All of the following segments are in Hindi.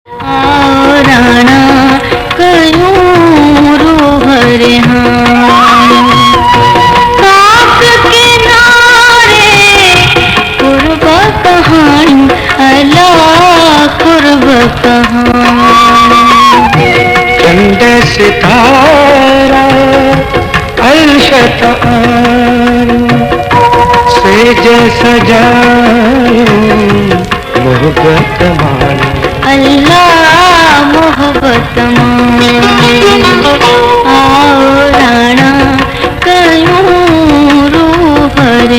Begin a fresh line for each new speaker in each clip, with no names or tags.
राणा कयूं रूहर काक के नारे कुर्ब कहानी अल्लाह कुर्ब कहानी
चंद सितारा अलशत सेज सजायो मोहब्बत मानी
अल्लाह मोहब्बत आओ राणा कयूं रूहर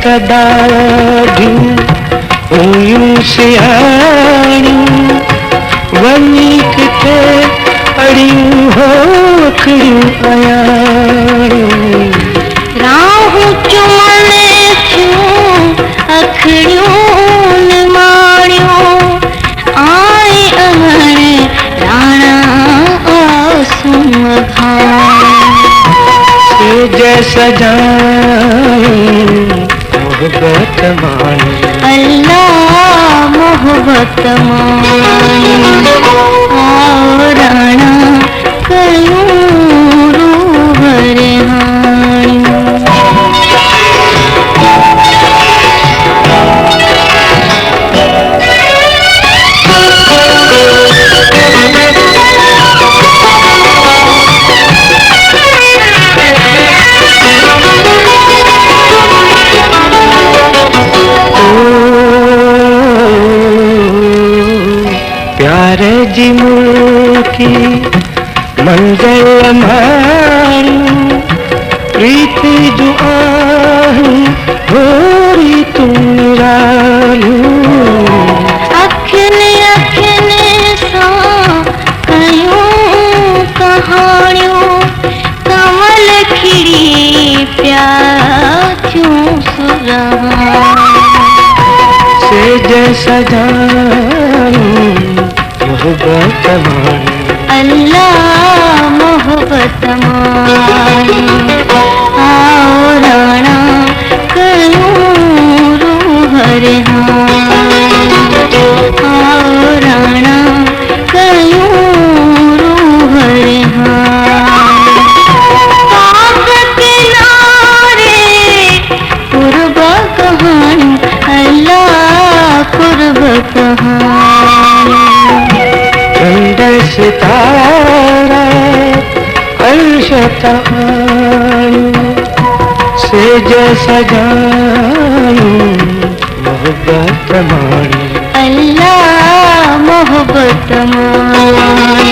कदाढी हुयूं सियाणियूं वञी किथे अड़ियूं होखड़ियूं अयाणियूं
राहूं चुमने थियूं अखड़ियूं निमाणियूं आए अहण राणा आसूं
सेज सजायो मोहब्बत मानी
अल्लाह मोहब्बत मानी आओ राणा कयूं रूहर
प्यार जी मुल्की मंज़िल माणी प्रीति जूं आहियूं होरी तूं निरालियूं
अखियुनि अखियुनि सां कयूं कहाणियूं कमल खिड़ी पिया थियूं सुरहां
सेज सजायो मोहब्बत मानी
अल्लाह मोहब्बत मानी आओ राणा कयूं रूहर आओ राणा कयूं रूहर काक के नारे कुर्ब कहानी अल्लाह कुर्ब कहानी
चंद सितारा अलशत सेज सजायो मोहब्बत मानी
अल्लाह मोहब्बत मानी